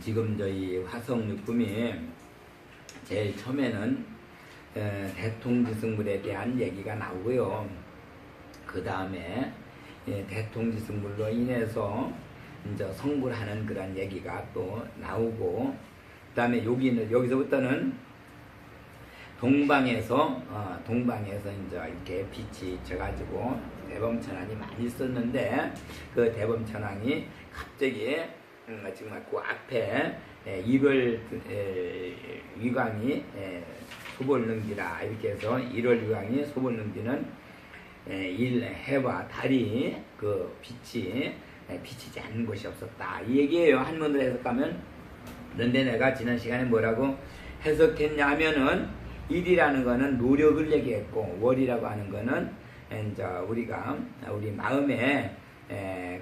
지금 저희 화성육품이 제일 처음에는 대통지승물에 대한 얘기가 나오고요. 그 다음에 대통지승물로 인해서 이제 성불하는 그런 얘기가 또 나오고, 그 다음에 여기서부터는 동방에서 이제 이렇게 빛이 져가지고 대범천왕이 많이 있었는데, 그 대범천왕이 갑자기 정말 그 앞에 일월 위광이 소벌능기라 이렇게 해서 일월 위광이 소벌능기는 해와 달이 그 빛이 비치지 않는 곳이 없었다 이 얘기예요. 한문으로 해석하면. 그런데 내가 지난 시간에 뭐라고 해석했냐 하면은 일이라는 거는 노력을 얘기했고, 월이라고 하는 거는 이제 우리 마음에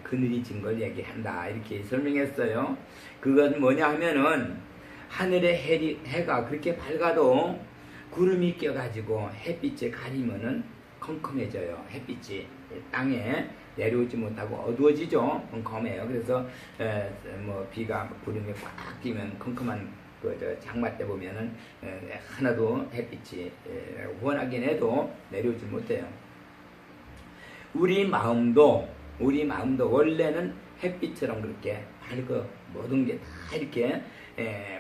그늘이 진 걸 얘기한다 이렇게 설명했어요. 그건 뭐냐 하면은 하늘에 해가 그렇게 밝아도 구름이 껴가지고 햇빛에 가리면은 컴컴해져요. 햇빛이 땅에 내려오지 못하고 어두워지죠. 컴컴해요. 그래서 비가 구름이 꽉 끼면 컴컴한 장마 때 보면은 하나도 햇빛이 원하긴 해도 내려오지 못해요. 우리 마음도 원래는 햇빛처럼 그렇게 밝고 모든 게 다 이렇게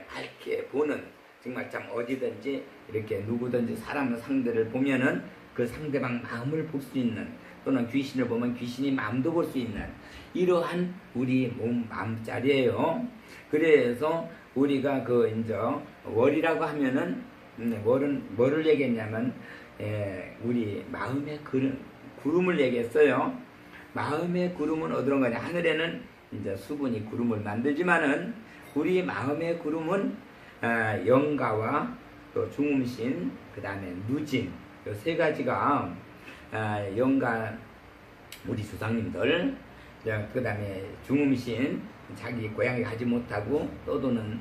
밝게 보는, 정말 참 어디든지 이렇게 누구든지 사람 상대를 보면은 그 상대방 마음을 볼 수 있는, 또는 귀신을 보면 귀신이 마음도 볼 수 있는 이러한 우리 몸 마음자리예요. 그래서 우리가 이제 월이라고 하면은 월은 뭐를 얘기했냐면 우리 마음의 구름을 얘기했어요. 마음의 구름은 어디로 거냐? 하늘에는 이제 수분이 구름을 만들지만은 우리 마음의 구름은 영가와 또 중음신, 그 다음에 누진, 이 세 가지가 영가 우리 조상님들, 그 다음에 중음신 자기 고향에 가지 못하고 떠도는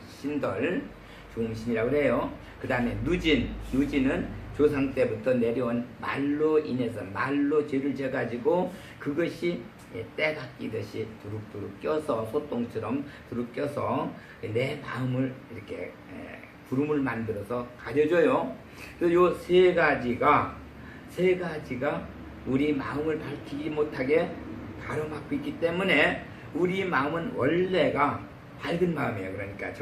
신들 중음신이라고 그래요. 그 다음에 누진은 조상 때부터 내려온 말로 인해서 말로 죄를 져가지고 그것이 때가 끼듯이 두룩두룩 껴서 소똥처럼 두룩 껴서 내 마음을 이렇게 구름을 만들어서 가려줘요. 그래서 요 세 가지가 우리 마음을 밝히지 못하게 가로막고 있기 때문에 우리 마음은 원래가 밝은 마음이에요. 그러니까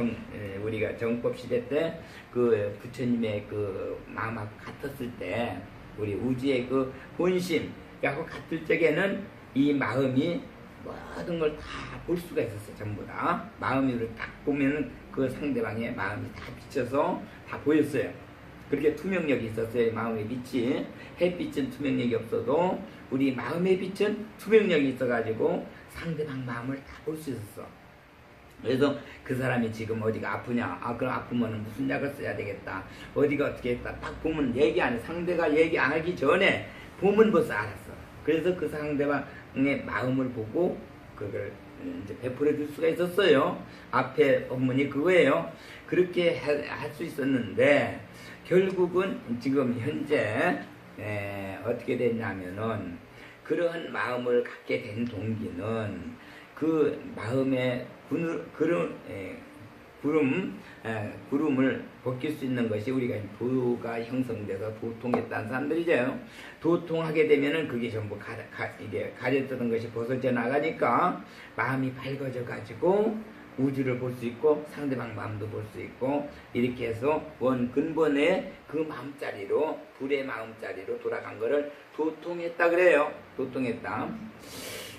우리가 정법 시대 때 그 부처님의 그 마음하고 같았을 때 우리 우주의 그 본심하고 같을 적에는 이 마음이 모든 걸 다 볼 수가 있었어요. 전부 다 마음으로 딱 보면은 그 상대방의 마음이 다 비쳐서 다 보였어요. 그렇게 투명력이 있었어요. 마음의 빛이. 햇빛은 투명력이 없어도 우리 마음의 빛은 투명력이 있어가지고 상대방 마음을 다 볼 수 있었어. 그래서 그 사람이 지금 어디가 아프냐, 그럼 아프면 무슨 약을 써야 되겠다, 어디가 어떻게 했다 딱 보면 얘기 안 해. 상대가 얘기 안 하기 전에 보면 벌써 알았어. 그래서 그 상대방의 마음을 보고 그걸 이제 베풀어 줄 수가 있었어요. 앞에 법문이 그거예요. 그렇게 할 수 있었는데 결국은 지금 현재 어떻게 됐냐면은 그러한 마음을 갖게 된 동기는 그 마음의 구름을 벗길 수 있는 것이 우리가 도가 형성돼서 도통했다는 사람들이죠. 도통하게 되면은 그게 전부 이게 가렸던 것이 벗어져 나가니까 마음이 밝아져 가지고 우주를 볼 수 있고 상대방 마음도 볼 수 있고, 이렇게 해서 근본의 그 마음자리로, 불의 마음자리로 돌아간 거를 도통했다 그래요. 도통했다.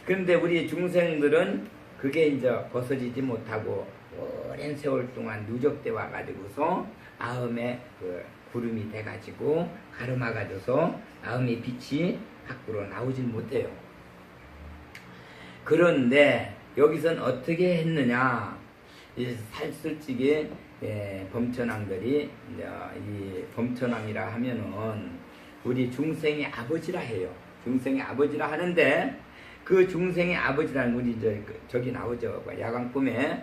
그런데 우리 중생들은 그게 이제 벗어지지 못하고 오랜 세월 동안 누적돼 와가지고서 마음에 그 구름이 돼가지고 가로막아줘서 마음의 빛이 밖으로 나오질 못해요. 그런데 여기선 어떻게 했느냐? 솔직히 범천왕들이 이 범천왕이라 하면은 우리 중생의 아버지라 해요. 중생의 아버지라 하는데 그 중생의 아버지라는 우리 저기 나오죠. 야광 꿈에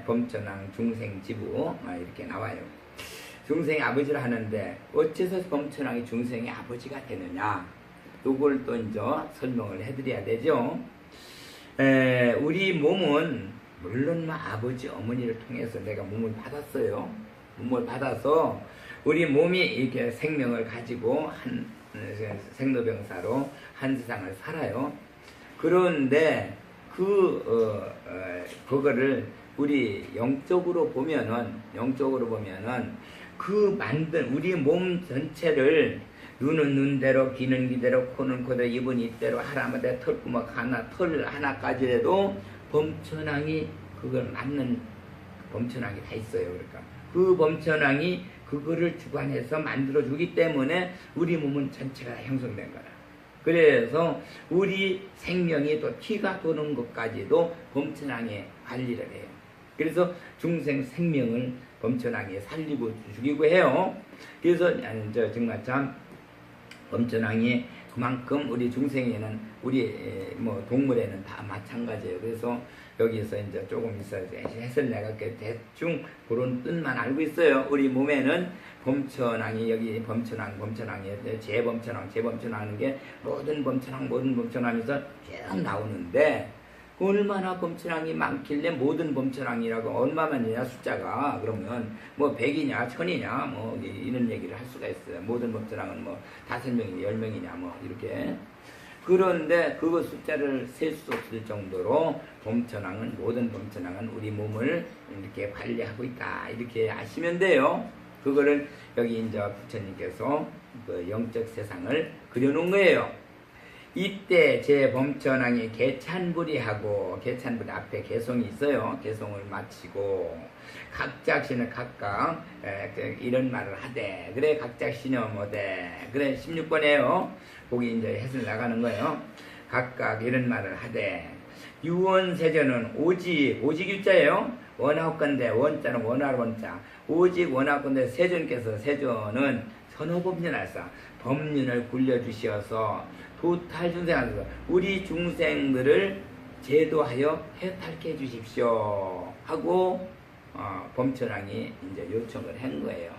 범천왕 중생지부 이렇게 나와요. 중생의 아버지라 하는데 어째서 범천왕이 중생의 아버지가 되느냐? 요걸 또 이제 설명을 해드려야 되죠. 우리 몸은 물론 아버지 어머니를 통해서 내가 몸을 받았어요. 몸을 받아서 우리 몸이 이렇게 생명을 가지고 한 생로병사로 한 세상을 살아요. 그런데 그거를 우리 영적으로 보면은 그 만든 우리 몸 전체를 눈은 눈대로, 귀는 귀대로, 코는 코대로, 입은 입대로, 하나마다 털구멍 하나, 털 하나까지라도 범천왕이 그걸 맞는 범천왕이 다 있어요. 그러니까 그 범천왕이 그거를 주관해서 만들어주기 때문에 우리 몸은 전체가 형성된 거라. 그래서 우리 생명이 또 피가 도는 것까지도 범천왕이 관리를 해요. 그래서 중생 생명을 범천왕이 살리고 죽이고 해요. 그래서 정말 참 범천왕이 그만큼 우리 중생에는 우리 뭐 동물에는 다 마찬가지예요. 그래서 여기서 이제 조금 있어야 해설 내가 대충 그런 뜻만 알고 있어요. 우리 몸에는 범천왕이 여기 범천왕이 재범천왕 하는 게 모든 범천왕에서 쭉 나오는데 얼마나 범천왕이 많길래 모든 범천왕이라고 얼마만이냐 숫자가 그러면 뭐 100이냐 1000이냐 뭐 이런 얘기를 할 수가 있어요. 모든 범천왕은 뭐 5명이냐 10명이냐 뭐 이렇게. 그런데 그거 숫자를 셀 수 없을 정도로 모든 범천왕은 우리 몸을 이렇게 관리하고 있다 이렇게 아시면 돼요. 그거를 여기 이제 부처님께서 그 영적 세상을 그려놓은 거예요. 이때 제 범천왕이 개찬불이하고 개찬불 앞에 개송이 있어요. 개송을 마치고 각작신을 각각 이런 말을 하되 그래 각작신여 뭐되 그래 16번에요. 거기 이제 해설 나가는 거예요. 각각 이런 말을 하되 유원세전은 오직 유자예요. 원하건대 원자는 원할 원자 오직 원하건대 세전은 선호법륜하사 법륜을 굴려주시어서 도탈중생하소서 우리 중생들을 제도하여 해탈케 해주십시오 하고 범천왕이 이제 요청을 한 거예요.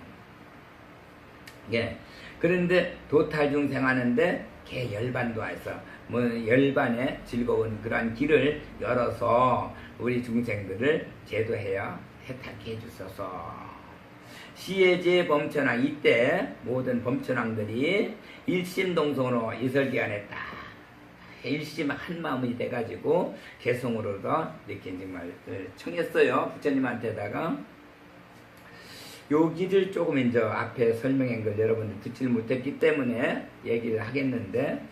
예. 그런데 도탈중생 하는데 개 열반도 해서 뭐 열반의 즐거운 그러한 길을 열어서 우리 중생들을 제도해야 해탈케 해주소서. 시해제 범천왕 이때 모든 범천왕들이 일심동성으로 이설기안에 딱 일심 한마음이 돼가지고 개성으로도 이렇게 정말 청했어요. 부처님한테다가 여기를 조금 이제 앞에 설명한 걸 여러분들 듣지 못했기 때문에 얘기를 하겠는데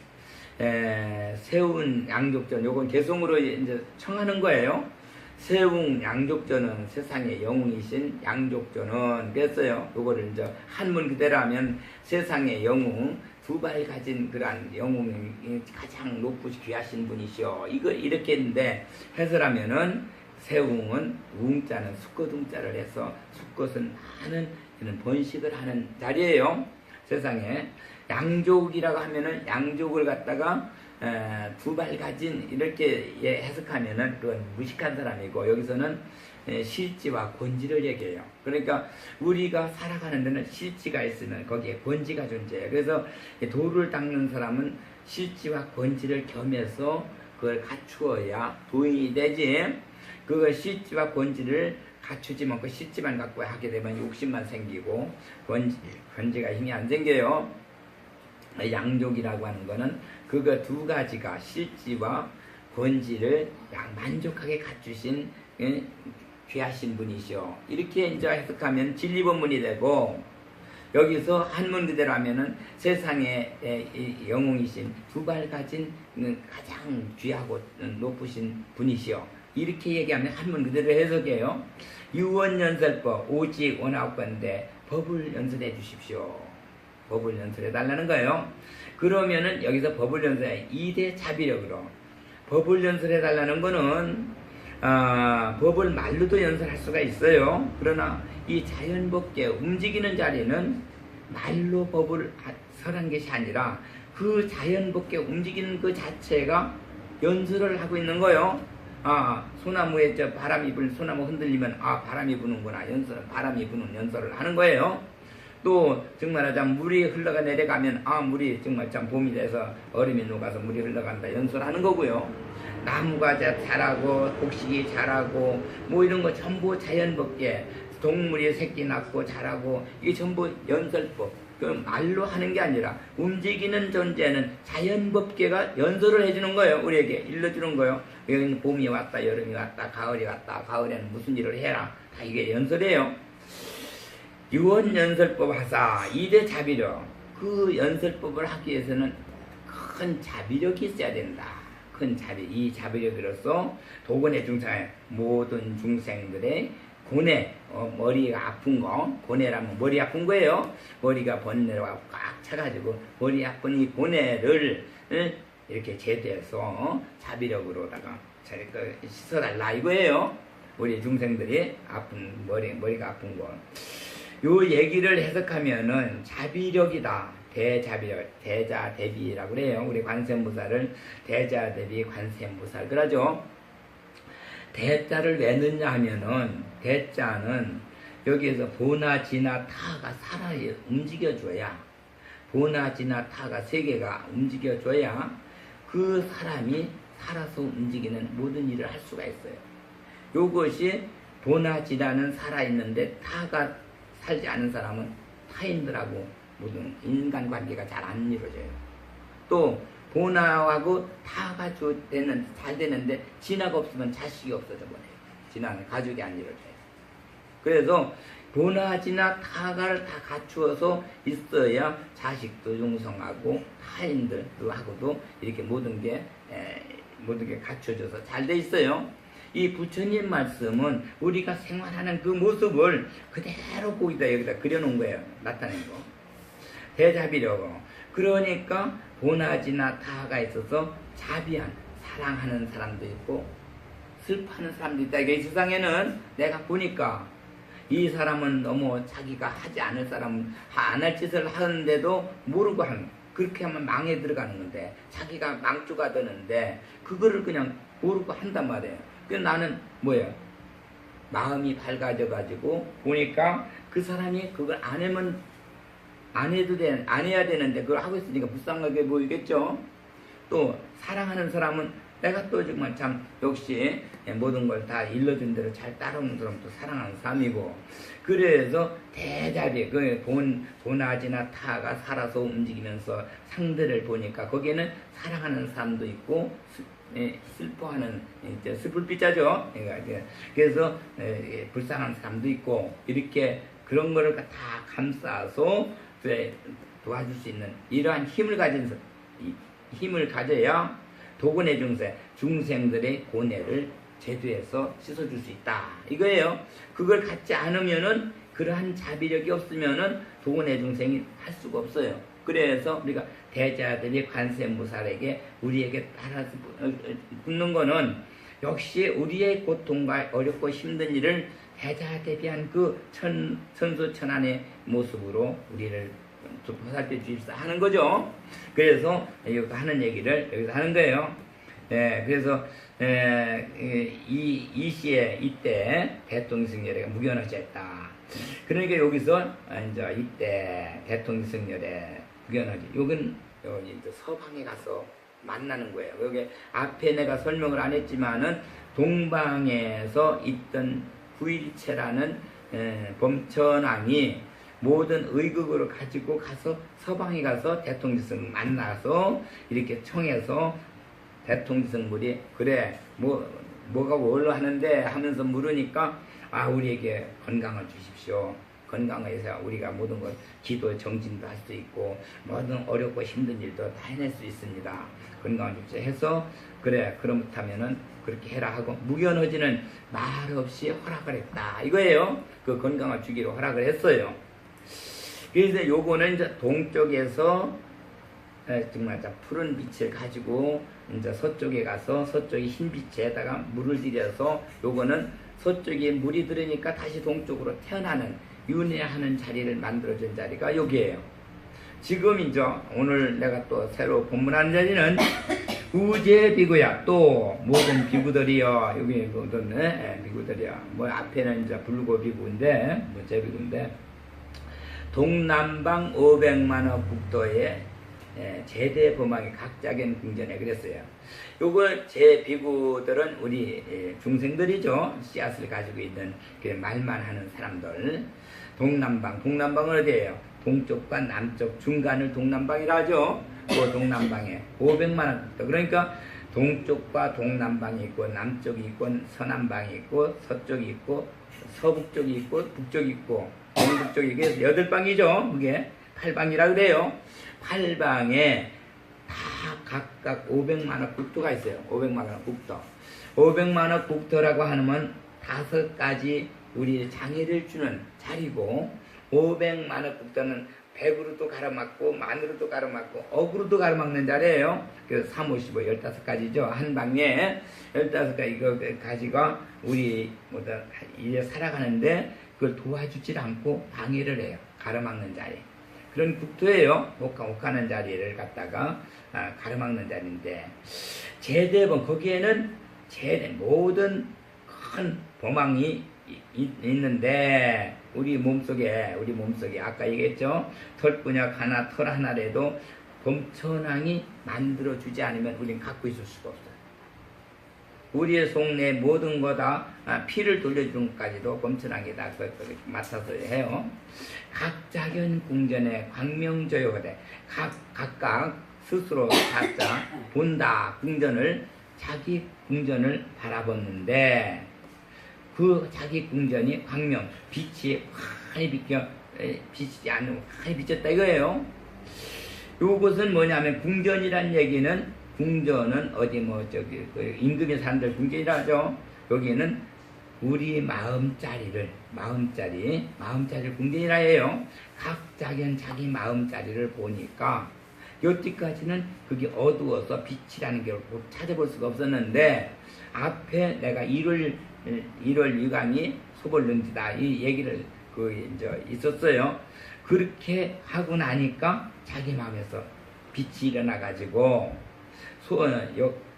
세운 양족전 요건 개성으로 이제 청하는 거예요. 세웅 양족전은 세상의 영웅이신 양족전은 그랬어요. 요거를 이제 한문 그대로 하면 세상의 영웅 두 발 가진 그러한 영웅이 가장 높으시 귀하신 분이시오. 이거 이렇게 했는데 해설하면은 세웅은 웅자는 수컷 웅자를 해서 수컷은 많은 이런 번식을 하는 자리예요. 세상에 양족이라고 하면은 양족을 갖다가 두 발 가진 이렇게 해석하면은 그건 무식한 사람이고 여기서는 실지와 권지를 얘기해요. 그러니까 우리가 살아가는 데는 실지가 있으면 거기에 권지가 존재해요. 그래서 도를 닦는 사람은 실지와 권지를 겸해서 그걸 갖추어야 도인이 되지. 그 실지와 권지를 갖추지 않고 실지만 갖고 하게 되면 욕심만 생기고 권지가 힘이 안 생겨요. 양족이라고 하는 거는 그거 두 가지가 실지와 권지를 만족하게 갖추신 귀하신 분이시오. 이렇게 이제 해석하면 진리본문이 되고 여기서 한문 그대로 하면은 세상의 영웅이신 두 발 가진 가장 귀하고 높으신 분이시오. 이렇게 얘기하면 한문 그대로 해석해요. 유원연설법 오직 원하건대 법을 연설해 주십시오. 법을 연설해 달라는 거예요. 그러면은 여기서 법을 연설해 2대 자비력으로 법을 연설해 달라는 거는 법을 말로도 연설할 수가 있어요. 그러나 이 자연법계 움직이는 자리는 말로 법을 설한 것이 아니라 그 자연법계 움직이는 그 자체가 연설을 하고 있는 거예요. 소나무에 바람이 불 소나무 흔들리면 바람이 부는구나 바람이 부는 연설을 하는 거예요. 또 정말 하자면 물이 흘러가 내려가면 물이 정말 참 봄이 돼서 얼음이 녹아서 물이 흘러간다 연설하는 거고요. 나무가 자라고 곡식이 자라고 뭐 이런 거 전부 자연법계 동물이 새끼 낳고 자라고 이게 전부 연설법 그 말로 하는 게 아니라 움직이는 존재는 자연법계가 연설을 해주는 거예요. 우리에게 일러주는 거예요. 여기는 봄이 왔다 여름이 왔다 가을이 왔다 가을에는 무슨 일을 해라 다 이게 연설이에요. 유언연설법 하사 이대 자비력 그 연설법을 하기 위해서는 큰 자비력이 있어야 된다. 큰 자비 이 자비력으로서 도건의 중생의 모든 중생들의 고뇌 머리가 아픈 거 고뇌라면 머리 아픈 거예요. 머리가 번뇌로 꽉 차가지고 머리 아픈 이 고뇌를 이렇게 제대해서 자비력으로다가 씻어달라 이거예요. 우리 중생들이 아픈 머리가 아픈 거. 요 얘기를 해석하면은 자비력이다. 대자비력, 대자대비라고 그래요. 우리 관세음보살을 대자대비 관세음보살 그러죠. 대자를 왜 넣냐 하면은 대자는 여기에서 보나 지나 타가 살아 움직여줘야 보나 지나 타가 세계가 움직여줘야 그 사람이 살아서 움직이는 모든 일을 할 수가 있어요. 요것이 보나 지나는 살아있는데 타가 살지 않은 사람은 타인들하고 모든 인간관계가 잘 안 이루어져요. 또 보나하고 타가 잘 되는데 진화가 없으면 자식이 없어져 버려요. 진화는 가족이 안 이루어져요. 그래서 보나 진화 타가를 다 갖추어서 있어야 자식도 융성하고 타인들하고도 이렇게 모든 게 갖춰져서 잘 돼 있어요. 이 부처님 말씀은 우리가 생활하는 그 모습을 그대로 여기다 그려놓은 거예요. 나타낸 거. 대자비력. 그러니까 보나지나 타가 있어서 자비한 사랑하는 사람도 있고 슬퍼하는 사람도 있다. 이 세상에는 내가 보니까 이 사람은 너무 자기가 하지 않을 사람은 안 할 짓을 하는데도 모르고 그렇게 하면 망에 들어가는 건데 자기가 망주가 되는데 그거를 그냥 모르고 한단 말이에요. 그래서 나는 뭐예요? 마음이 밝아져 가지고 보니까 그 사람이 그걸 안 하면 안 해야 되는데 그걸 하고 있으니까 불쌍하게 보이겠죠. 또 사랑하는 사람은 내가 또 정말 참 역시 모든 걸 다 일러준 대로 잘 따라오는 사람 또 사랑하는 사람이고 그래서 대자비 보나지나 타가 살아서 움직이면서 상대를 보니까 거기에는 사랑하는 사람도 있고 슬퍼하는 슬플 삐자죠. 그래서 불쌍한 사람도 있고 이렇게 그런 거를 다 감싸서 도와줄 수 있는 이러한 힘을 가져야 도군의 중생들의 고뇌를 제도해서 씻어줄 수 있다. 이거예요. 그걸 갖지 않으면은 그러한 자비력이 없으면은 도군의 중생이 할 수가 없어요. 그래서 우리가 대자들이 관세음보살에게 우리에게 따라서 붙는 거는 역시 우리의 고통과 어렵고 힘든 일을 대자대비한 그 천수천안의 모습으로 우리를 보살펴 주십사 하는 거죠. 그래서 여기서 하는 얘기를 여기서 하는 거예요. 그래서 이 시에 이때 대통승열애가 무견허지했다. 그러니까 여기서 이제 이때 대통승열애 무견허지. 여긴 이제 서방에 가서 만나는 거예요. 여기 앞에 내가 설명을 안 했지만은 동방에서 있던 구일체라는 범천왕이 모든 의극을 가지고 가서 서방에 가서 대통지승 만나서 이렇게 청해서 대통지승물이 그래 뭐가 뭘로 하는데 하면서 물으니까 우리에게 건강을 주십시오. 건강을 해서 우리가 모든 것 기도 정진도 할 수 있고 모든 어렵고 힘든 일도 다 해낼 수 있습니다. 건강을 주십시오 해서 그래 그렇다면은 그렇게 해라 하고 무견허지는 말 없이 허락을 했다 이거예요. 그 건강을 주기로 허락을 했어요. 그래서 요거는 이제 동쪽에서 정말 푸른 빛을 가지고 이제 서쪽에 가서 서쪽의 흰 빛에다가 물을 들여서 요거는 서쪽에 물이 들으니까 다시 동쪽으로 태어나는 윤회하는 자리를 만들어준 자리가 여기에요. 지금 이제 오늘 내가 또 새로 본문한 자리는 우제비구야. 또 모든 비구들이요. 여기 모든 비구들이요. 뭐 앞에는 이제 불고비구인데 제비구인데 동남방 500만원 국도에 제대 범왕이 각자견 궁전에 그랬어요. 요걸 제 비구들은 우리 중생들이죠. 씨앗을 가지고 있는 그 말만 하는 사람들. 동남방은 어디예요? 동쪽과 남쪽 중간을 동남방이라 하죠. 그 동남방에 500만원 국토. 그러니까 동쪽과 동남방이 있고 남쪽이 있고 서남방이 있고 서쪽이 있고 서북쪽이 있고 북쪽이 있고 동북쪽이 있고 8방이죠. 그게 8방이라 그래요. 8방에 다 각각 500만원 국토가 있어요. 500만원 국토. 500만원 국토라고 하면 5가지 우리 장애를 주는 자리고 500만원 국토는 100으로도 가로막고 만으로도 가로막고 억으로도 가로막는 자리예요. 그래서 3, 5, 15, 15가지죠. 한 방에 15가지 이거 가지가 우리 이제 살아가는데 그걸 도와주질 않고 방해를 해요. 가로막는 자리. 그런 국토예요. 옥하는 자리를 갖다가 가로막는 자리인데 제대본 거기에는 모든 큰 범항이 있는데 우리 몸속에 아까 얘기했죠. 털근육 하나 털 하나라도 범천왕이 만들어주지 않으면 우리는 갖고 있을 수가 없어요. 우리의 속내 모든 거다 피를 돌려주는 것까지도 범천왕이 다 맡아서 해요. 각자견 궁전에 광명조요하되 각각 스스로 각자 본다 궁전을 자기 궁전을 바라봤는데 그 자기 궁전이 광명 빛이 환히 비치지 않는 환히 비쳤다 이거예요. 요것은 뭐냐면 궁전이란 얘기는 궁전은 어디 그 임금의 사람들 궁전이라 하죠. 여기는 우리 마음자리를 궁전이라 해요. 각자견 자기 마음자리를 보니까 여기까지는 그게 어두워서 빛이라는 게 찾아볼 수가 없었는데 앞에 내가 1월 유강이 소벌능지다 이 얘기를 있었어요. 그렇게 하고 나니까 자기 마음에서 빛이 일어나가지고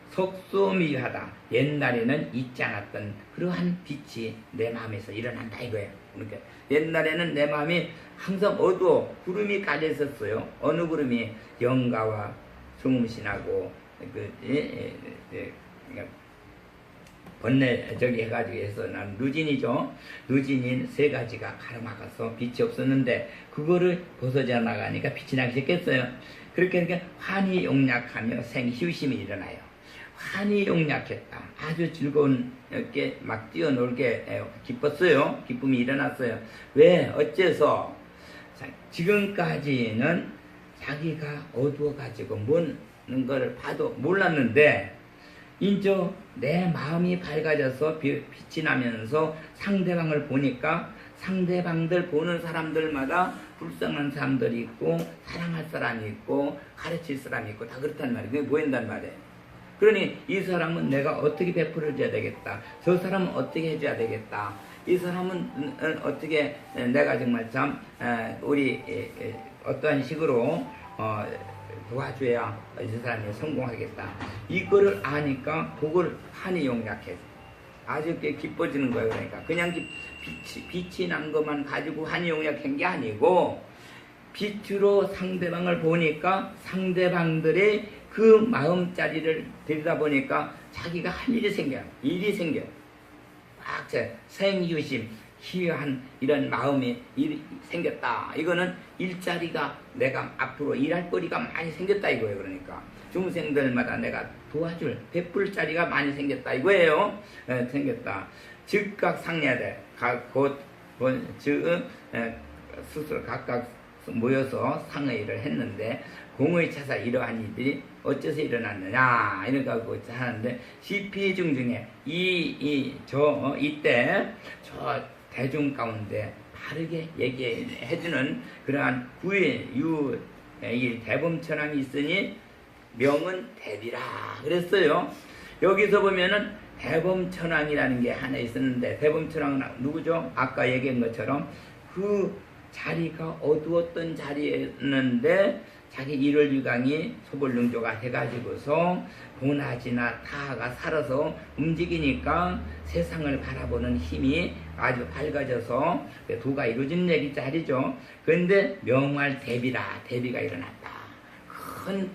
석소미하다 옛날에는 있지 않았던 그러한 빛이 내 마음에서 일어난다 이거예요. 그러니까 옛날에는 내 마음이 항상 어두워 구름이 깔려 있었어요. 어느 구름이 영가와 성음신하고 번뇌 해가지고 해서 난 누진이죠. 누진인 3가지가 가로막아서 빛이 없었는데 그거를 벗어져 나가니까 빛이 나기 시작했어요. 그렇게 하니까 환히 용약하며 생휴심이 일어나요. 환히 용약했다. 아주 즐거운게 막 뛰어놀게 기뻤어요. 기쁨이 일어났어요. 왜? 어째서? 지금까지는 자기가 어두워가지고 뭐는 걸 봐도 몰랐는데 이제 내 마음이 밝아져서 빛이 나면서 상대방을 보니까 상대방들 보는 사람들마다 불쌍한 사람들이 있고 사랑할 사람이 있고 가르칠 사람이 있고 다 그렇단 말이에요. 그게 보인단 말이에요. 그러니 이 사람은 내가 어떻게 베풀어줘야 되겠다. 저 사람은 어떻게 해줘야 되겠다. 이 사람은 어떻게 내가 정말 참 우리 어떠한 식으로 도와줘야 이 사람이 성공하겠다. 이거를 아니까 그걸 환히 용약해서 아주 기뻐지는 거예요. 그러니까 그냥 빛이 난 것만 가지고 환히 용약한 게 아니고 빛으로 상대방을 보니까 상대방들의 그 마음자리를 들여다보니까 자기가 할 일이 생겨요. 막 생유심 희한 이런 마음이 생겼다. 이거는 일자리가 내가 앞으로 일할 거리가 많이 생겼다 이거예요. 그러니까 중생들마다 내가 도와줄 베풀 자리가 많이 생겼다 이거예요. 생겼다. 즉각 상례되 스스로 각각 모여서 상의를 했는데 공의 차사 이러한 일들이 어째서 일어났느냐 이러고 하는데 시피중중에 이때 저 대중 가운데 바르게 얘기해주는 그러한 구의 대범천왕이 있으니 명은 대비라 그랬어요. 여기서 보면은 대범천왕이라는 게 하나 있었는데 대범천왕은 누구죠? 아까 얘기한 것처럼 그 자리가 어두웠던 자리였는데 자기 1월 유강이 소벌능조가 해가지고서 고나지나 타가 살아서 움직이니까 세상을 바라보는 힘이 아주 밝아져서 도가 이루어진 얘기 자리죠. 그런데 명할 대비가 일어났다. 큰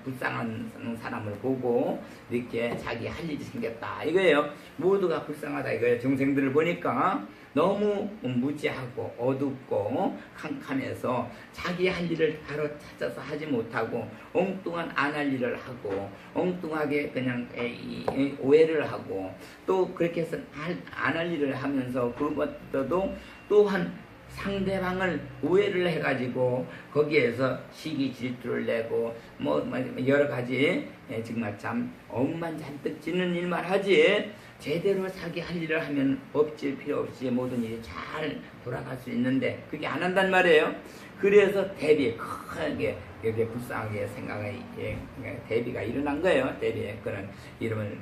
불쌍한 사람을 보고 이렇게 자기 할 일이 생겼다 이거예요. 모두가 불쌍하다 이거예요. 중생들을 보니까 너무 무지하고 어둡고 캄캄해서 자기 할 일을 바로 찾아서 하지 못하고 엉뚱한 안 할 일을 하고 엉뚱하게 그냥 오해를 하고 또 그렇게 해서 안 할 일을 하면서 그것도 또한 상대방을 오해를 해가지고 거기에서 시기 질투를 내고 뭐 여러 가지 정말 참 억만잔뜩 짓는 일만 하지 제대로 자기 할 일을 하면 엎질 필요 없이 모든 일이 잘 돌아갈 수 있는데 그게 안 한단 말이에요. 그래서 대비 크게 이렇게 불쌍하게 생각이 대비가 일어난 거예요. 대비에 그런 이름을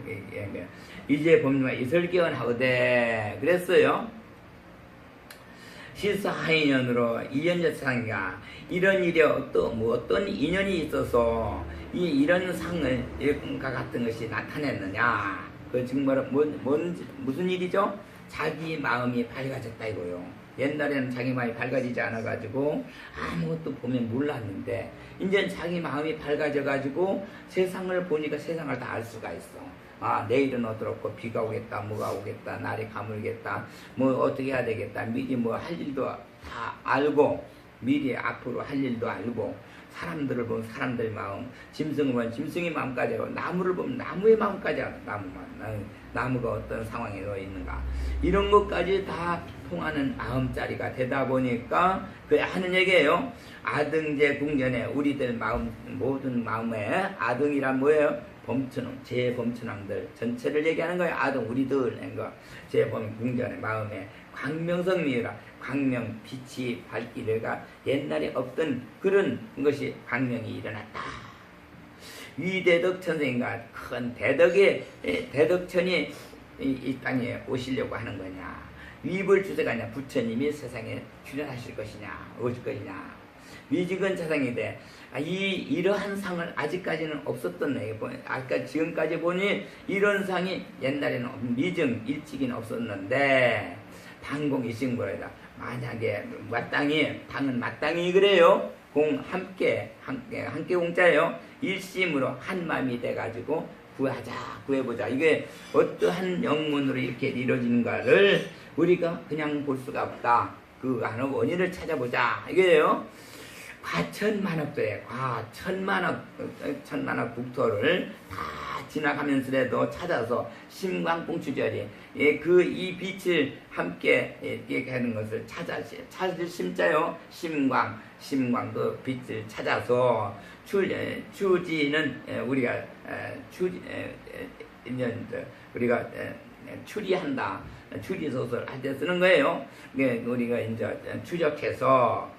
이제 보면 이설기원 하오되 그랬어요. 실사하인연으로 이연여상이가 이런 일에 어떤 인연이 있어서 이런 상을 이런과 같은 것이 나타냈느냐. 그 정말 무슨 일이죠? 자기 마음이 밝아졌다 이거요. 옛날에는 자기 마음이 밝아지지 않아가지고 아무것도 보면 몰랐는데 이제 자기 마음이 밝아져가지고 세상을 보니까 세상을 다 알 수가 있어. 아 내일은 어떻고 비가 오겠다 뭐가 오겠다 날이 가물겠다 뭐 어떻게 해야 되겠다 미리 뭐 할 일도 다 알고 미리 앞으로 할 일도 알고 사람들을 보면 사람들의 마음 짐승을 보면 짐승의 마음까지 하고 나무를 보면 나무의 마음까지 하고 나무가 어떤 상황에 놓여 있는가 이런 것까지 다 통하는 마음짜리가 되다 보니까 그 하는 얘기예요. 아등제 궁전에 우리들 마음 모든 마음에 아등이란 뭐예요? 범천왕, 제범천왕들 전체를 얘기하는 거예요. 아등 우리들 거 제범 궁전의 마음에 광명성미라 광명 빛이 밝기가 옛날에 없던 그런 것이 광명이 일어났다. 위대덕 천생인가 큰 대덕의 대덕천이 이 땅에 오시려고 하는 거냐. 위불 주제가 아니라 부처님이 세상에 출현하실 것이냐 오실 것이냐. 미직은 차상이 돼. 이러한 상을 아직까지는 없었던 얘기. 아까 지금까지 보니 이런 상이 옛날에는 미증 일찍이는 없었는데 당공이신 거다. 만약에 마땅히 당은 마땅히 그래요. 공 함께 공짜예요. 일심으로 한 마음이 돼가지고 구해보자. 이게 어떠한 영문으로 이렇게 이루어지는가를 우리가 그냥 볼 수가 없다. 그 하는 원인을 찾아보자. 이게요. 과천만억도에 천만억 국토를 다 지나가면서라도 찾아서 심광공추절이 이 빛을 함께 이렇게 하는 것을 찾을 심자요. 심광도 빛을 찾아서 추지는 우리가 우리가 추리한다. 추리소설 할 때 쓰는 거예요. 우리가 이제 추적해서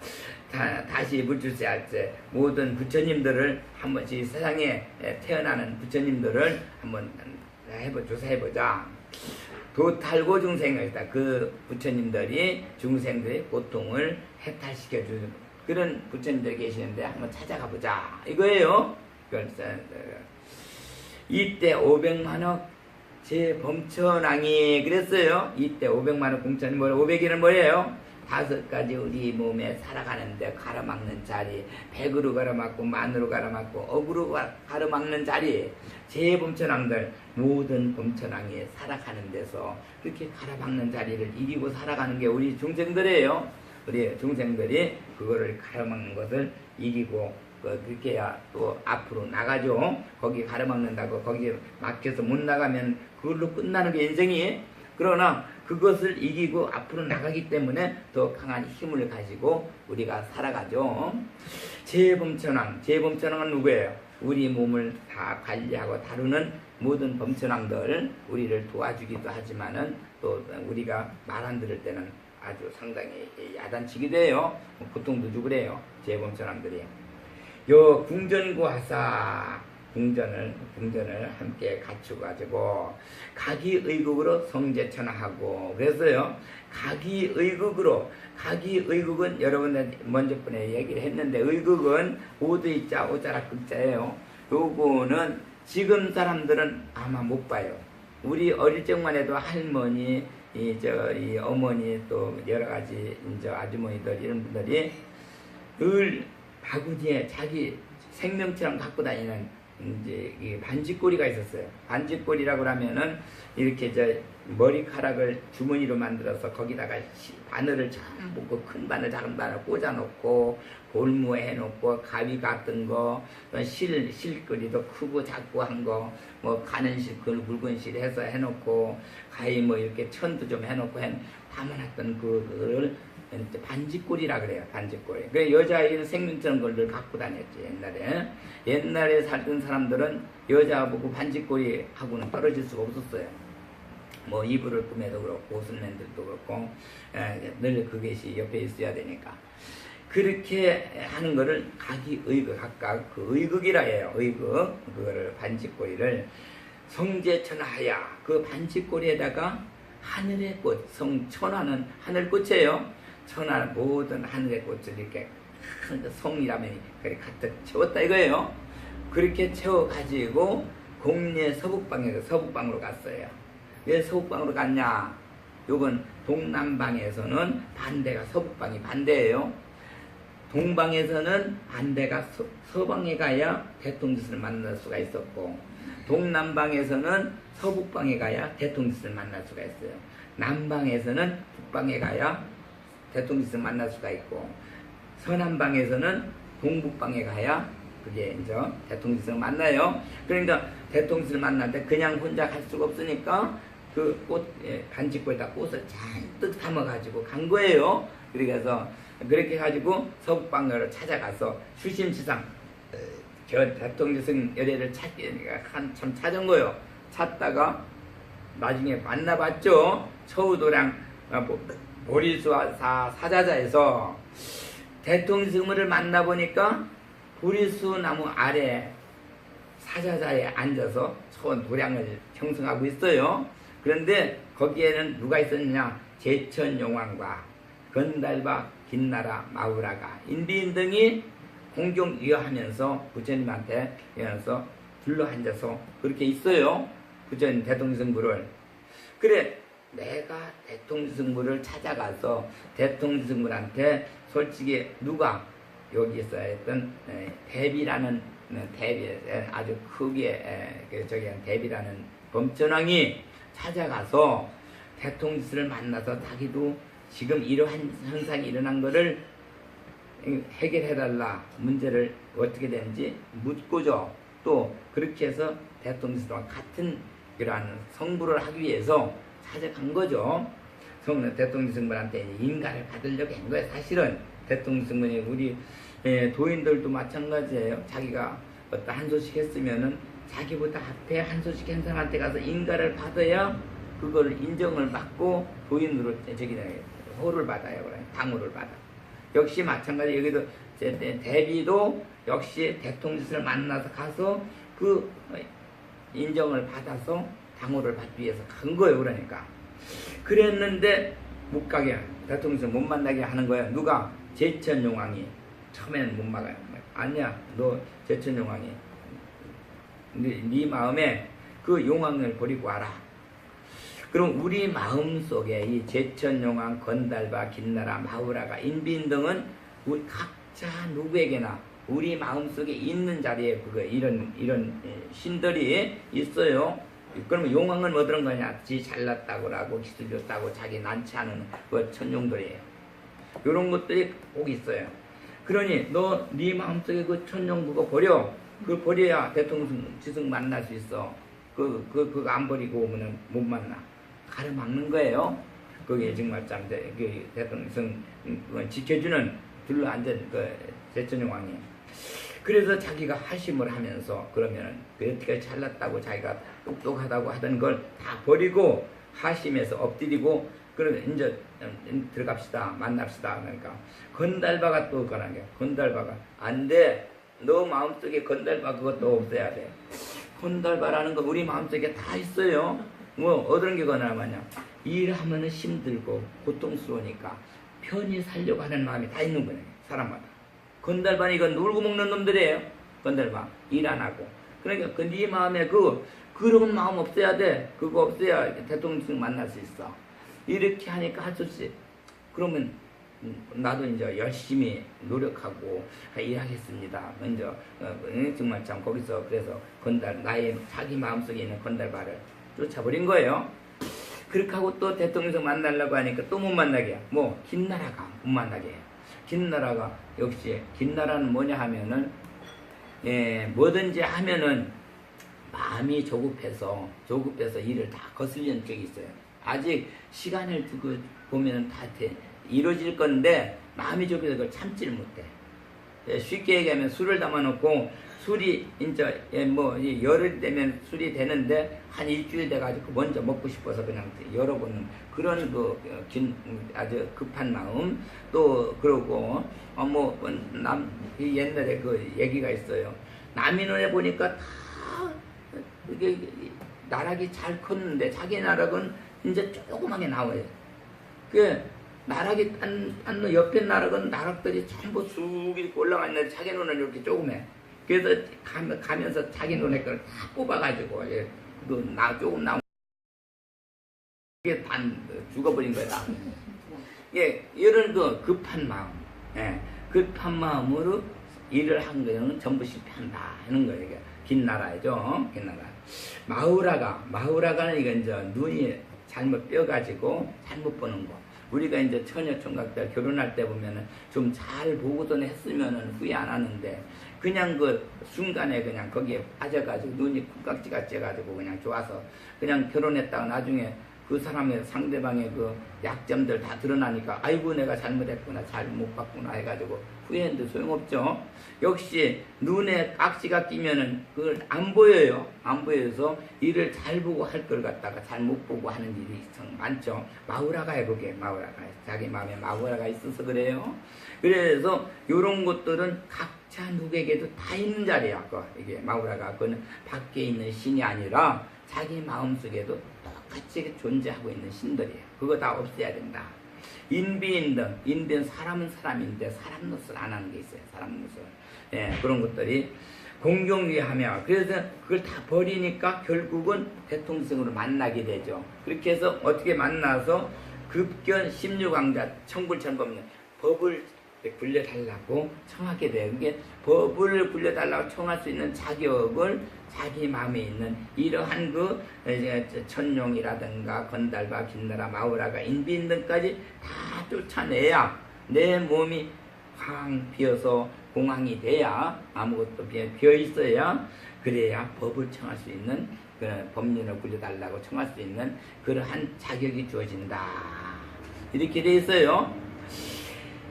다시 물주세 할 때 모든 부처님들을 한 번씩 세상에 태어나는 부처님들을 한번 조사해보자. 도탈고 중생을 있다. 그 부처님들이 중생들의 고통을 해탈시켜주는 그런 부처님들이 계시는데 한번 찾아가 보자. 이거예요. 이때 500만억 제범천왕이 그랬어요. 이때 500만억 공천이 뭐예요? 500이는 뭐예요? 5가지 우리 몸에 살아가는데 가로막는 자리, 100으로 가로막고 만으로 가로막고 억으로 가로막는 자리, 제범천왕들 모든 범천왕이 살아가는 데서 그렇게 가로막는 자리를 이기고 살아가는 게 우리 중생들이에요. 우리 중생들이 그거를 가로막는 것을 이기고 그렇게 해야 또 앞으로 나가죠. 거기 가로막는다고 거기 막혀서 못 나가면 그걸로 끝나는 게 인생이. 그러나 그것을 이기고 앞으로 나가기 때문에 더 강한 힘을 가지고 우리가 살아가죠. 제범천왕은 누구예요? 우리 몸을 다 관리하고 다루는 모든 범천왕들 우리를 도와주기도 하지만은 또 우리가 말 안 들을 때는 아주 상당히 야단치기도 해요. 고통도 주고 그래요. 제범천왕들이. 요 궁전구하사 궁전을 함께 갖추가지고 각이의국으로 성제천하고 그래서요. 각이의국은 여러분들 먼저 번에 얘기를 했는데 의국은 오드이자 오자락 극자예요. 요거는 지금 사람들은 아마 못 봐요. 우리 어릴 적만 해도 할머니, 이 어머니 또 여러 가지 아주머니들 이런 분들이 늘 바구니에 자기 생명처럼 갖고 다니는 이제 이 반지꼬리가 있었어요. 반지꼬리라고 하면은 이렇게 머리카락을 주머니로 만들어서 거기다가 바늘을 전부 큰 바늘 작은 바늘 꽂아 놓고 골무에 해놓고 가위 같은 거 실거리도 크고 작고 한 거 뭐 가는 실 굵은 실 해서 해놓고 가위 뭐 이렇게 천도 좀 해놓고 담아놨던 그거를 반지꼬리라 그래요. 반지꼬리. 그래 여자아이는 생명처럼 그걸 갖고 다녔지 옛날에. 옛날에 살던 사람들은 여자 보고 반지꼬리 하고는 떨어질 수가 없었어요. 뭐 이불을 꾸며도 그렇고 옷을 맨들도 그렇고 늘 그것이 옆에 있어야 되니까. 그렇게 하는 거를 각각 그 의극이라 해요. 의극. 그거를 반지꼬리를 성제천하야. 그 반지꼬리에다가 하늘의 꽃, 천하는 하늘꽃이에요. 천하 모든 하늘의 꽃을 이렇게 성이라면 그렇게 가득 채웠다 이거예요. 그렇게 채워가지고 공례 서북방으로 갔어요. 왜 서북방으로 갔냐? 요건 동남방에서는 반대가 서북방이 반대예요. 동방에서는 반대가 서방에 가야 대통령을 만날 수가 있었고, 동남방에서는 서북방에 가야 대통령을 만날 수가 있어요. 남방에서는 북방에 가야 대통령을 만날 수가 있고, 서남방에서는 동북방에 가야 그게 이제 대통령을 만나요. 그러니까 대통령을 만날 때 그냥 혼자 갈 수가 없으니까 그 반지꼬에다 꽃을 잔뜩 담아가지고 간 거예요. 그래서 그렇게 가지고 서북방으로 찾아가서 수심시상 대통령 열애를 찾기가 한참 찾은 거예요. 찾다가 나중에 만나봤죠. 서우도량 보리수와 사자자에서 대통령을 만나보니까 보리수 나무 아래 사자자에 앉아서 도량을 형성하고 있어요. 그런데 거기에는 누가 있었느냐? 제천용왕과 건달과 긴나라 마우라가 인비인 등이 공경위하면서 부처님한테 이어서 둘러앉아서 그렇게 있어요. 부처님 대통령승부를. 그래 내가 대통령승부를 찾아가서 대통령승부한테 솔직히 누가 여기 있어야 했던 대비라는 아주 크게 대비라는 범천왕이 찾아가서 대통령을 만나서 자기도 지금 이러한 현상이 일어난 거를 해결해달라, 문제를 어떻게 되는지 묻고죠. 또 그렇게 해서 대통령과 같은 그러한 성부를 하기 위해서 찾아간 거죠. 대통령 승분한테 인가를 받으려고 한 거예요. 사실은 대통령 승분이 우리 도인들도 마찬가지예요. 자기가 어떤 한 소식 했으면은 자기보다 앞에 한 소식 한 사람한테 가서 인가를 받아야 그걸 인정을 받고 도인으로 호를 받아요. 당호를 받아. 역시 마찬가지 여기도 대비도 역시 대통령을 만나서 가서 그 인정을 받아서 당호를 받기 위해서 간 거예요. 그러니까 그랬는데 못 가게 대통령을 못 만나게 하는 거예요. 누가? 제천용왕이. 처음에는 못 막아요. 아니야, 너 제천용왕이 네 마음에 그 용왕을 버리고 와라. 그럼 우리 마음속에 이 제천용왕, 건달바, 긴나라, 마우라가, 인비인 등은 우리 각자 누구에게나 우리 마음속에 있는 자리에 이런 신들이 있어요. 그러면 용왕은 뭐 그런 거냐? 지 잘났다고 하고 기술 좋다고 자기 난치하는 그 천용들이에요. 이런 것들이 꼭 있어요. 그러니 너 네 마음속에 그 천용 그거 버려. 그걸 버려야 대통령 지승 만날 수 있어. 그거 안 버리고 오면은 못 만나. 가로막는 거예요. 그게 정말 참 대통령 지켜주는 둘러앉은 그 제천용 왕이. 그래서 자기가 하심을 하면서 그러면은 어떻게 잘났다고 자기가 똑똑하다고 하던 걸 다 버리고 하심에서 엎드리고 그러면 이제 들어갑시다, 만납시다. 그러니까 건달바가 또 그러는 게 건달바가 안 돼. 너 마음속에 건달바 그것도 없어야 돼. 건달바라는 거 우리 마음속에 다 있어요. 뭐 어떤 게 건달바냐? 일하면은 힘들고 고통스러우니까 편히 살려고 하는 마음이 다 있는 거예요. 사람마다. 건달바는 이건 놀고 먹는 놈들이에요. 건달바 일 안 하고. 그러니까 네 마음에 그런 마음 없어야 돼. 그거 없어야 대통령 만날 수 있어. 이렇게 하니까 할 수 없이. 그러면 나도 이제 열심히 노력하고 일하겠습니다. 먼저 정말 참 거기서 그래서 건달 나의 자기 마음속에 있는 건달발을 쫓아버린 거예요. 그렇게 하고 또 대통령에서 만나려고 하니까 또 못 만나게 해요. 뭐 김나라가 못 만나게 해요. 김나라가 역시 김나라는 뭐냐 하면은 뭐든지 하면은 마음이 조급해서 일을 다 거슬리는 쪽이 있어요. 아직 시간을 두고 보면은 다 이루어질 건데 마음이 조급해서 그걸 참지를 못해. 쉽게 얘기하면 술을 담아놓고 술이 이제 뭐 열흘 되면 술이 되는데 한 일주일 돼가지고 먼저 먹고 싶어서 그냥 열어보는 그런 아주 급한 마음. 또 그러고 옛날에 그 얘기가 있어요. 남의 눈에 보니까 다 이게 나락이 잘 컸는데 자기 나락은 이제 조그맣게 나와요. 그 나락이 딴 옆에 나락은 나락들이 전부 쑥 이렇게 올라가 있는데 자기 눈은 이렇게 조그매. 그래서 가면서 자기 눈에 걸 다 뽑아가지고 조금 나온 이게 반 죽어버린 거야. 이런 그 급한 마음, 급한 마음으로 일을 한 거는 전부 실패한다 하는 거예요. 이게 긴나라죠, 긴나라. 마우라가는 이건 이제 눈이 잘못 뼈가지고 잘못 보는 거. 우리가 이제 처녀 총각 때 결혼할 때 보면은 좀 잘 보고선 했으면은 후회 안 하는데 그냥 그 순간에 그냥 거기에 빠져가지고 눈이 콩깍지가 쪄가지고 그냥 좋아서 그냥 결혼했다가 나중에 그 사람의 상대방의 그 약점들 다 드러나니까 아이고 내가 잘못했구나 잘못 봤구나 해가지고 후회했는데 소용없죠. 역시 눈에 깍지가 끼면은 그걸 안 보여요. 안 보여서 일을 잘 보고 할 걸 갖다가 잘 못 보고 하는 일이 많죠. 마우라가 해보게. 마우라가 자기 마음에 마우라가 있어서 그래요. 그래서 요런 것들은 각자 누구에게도 다 있는 자리야. 이게 마우라가 그거는 밖에 있는 신이 아니라 자기 마음속에도 똑같이 존재하고 있는 신들이에요. 그거 다 없애야 된다. 인비는 사람은 사람인데 사람 노릇을 안 하는 게 있어요. 사람 노릇을. 그런 것들이 공경위하며 그래서 그걸 다 버리니까 결국은 대통령으로 만나게 되죠. 그렇게 해서 어떻게 만나서 급견 16왕자 청불천법령 법을 굴려달라고 청하게 돼요. 그게 법을 굴려달라고 청할 수 있는 자격을 자기 마음에 있는 이러한 그 천룡이라든가 건달바, 긴나라, 마우라가 인비인 등까지 다 쫓아내야 내 몸이 황 비어서 공황이 돼야 아무것도 비어 있어야 그래야 법을 청할 수 있는 그 법륜을 굴려달라고 청할 수 있는 그러한 자격이 주어진다. 이렇게 돼 있어요.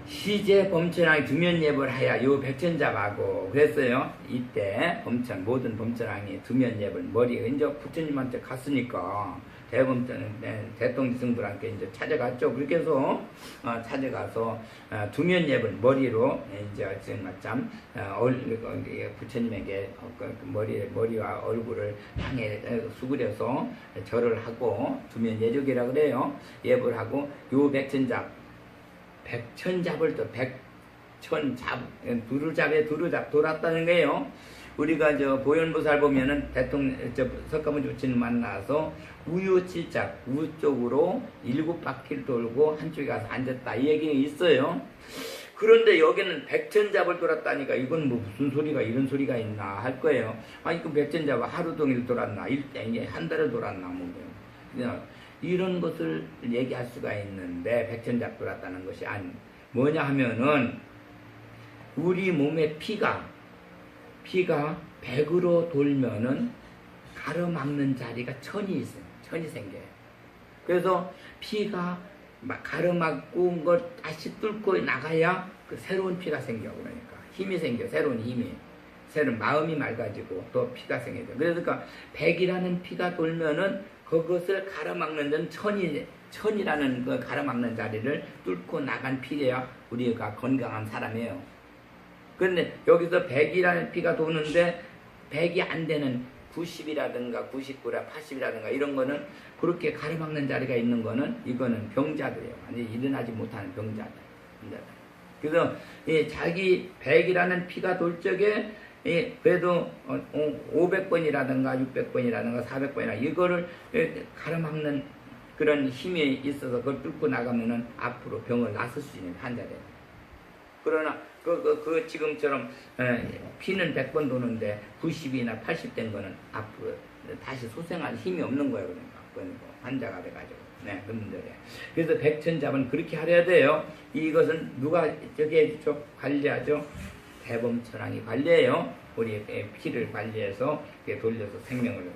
시제 범천왕이 두면예불 하여 요 백천잡하고 그랬어요. 이때 모든 범천왕이 두면예불 머리가 이제 부처님한테 갔으니까 대통령 승부랑께 이제 찾아갔죠. 그렇게 해서 찾아가서 두면예불 머리로 이제 참 부처님에게 머리와 얼굴을 향해 수그려서 절을 하고 두면예족이라고 그래요. 예불하고 요 백천잡을 또 백천잡 두루잡 돌았다는 거예요. 우리가 보현보살 보면은 석가모니 부처님 만나서 우유칠잡 우 쪽으로 7바퀴를 돌고 한쪽에 가서 앉았다 이 얘기가 있어요. 그런데 여기는 백천잡을 돌았다니까 이건 뭐 무슨 소리가 이런 소리가 있나 할 거예요. 이거 백천잡을 하루 종일 돌았나 한 달을 돌았나 그냥 이런 것을 얘기할 수가 있는데 백천잡 돌았다는 것이 뭐냐 하면은 우리 몸의 피가 100으로 돌면은 가로막는 자리가 천이 있어요. 천이 생겨요. 그래서 피가 가로막고 걸 다시 뚫고 나가야 그 새로운 피가 생겨. 그러니까 힘이 생겨. 새로운 힘이. 새로운 마음이 맑아지고 또 피가 생겨요. 그러니까 100이라는 피가 돌면은 그것을 가로막는 데는 천이라는 그 가로막는 자리를 뚫고 나간 피래야 우리가 건강한 사람이에요. 그런데 여기서 100이라는 피가 도는데 100이 안 되는 90이라든가 99라 80이라든가 이런 거는 그렇게 가로막는 자리가 있는 거는 이거는 병자들이에요. 완전히 일어나지 못하는 병자들. 그래서 자기 100이라는 피가 돌 적에 그래도 500번이라든가 600번이라든가 400번이나 이거를 가로막는 그런 힘이 있어서 그걸 뚫고 나가면은 앞으로 병을 낫을 수 있는 환자래요. 그러나 지금처럼 피는 100번 도는데 90이나 80 된 거는 앞으로 다시 소생할 힘이 없는 거예요. 그러니까 환자가 돼가지고. 네, 그분들이. 그래서 백천잡은 그렇게 하려야 돼요. 이것은 누가 저기 해주죠? 관리하죠? 대범천왕이 관리해요. 우리 피를 관리해서 돌려서 생명을.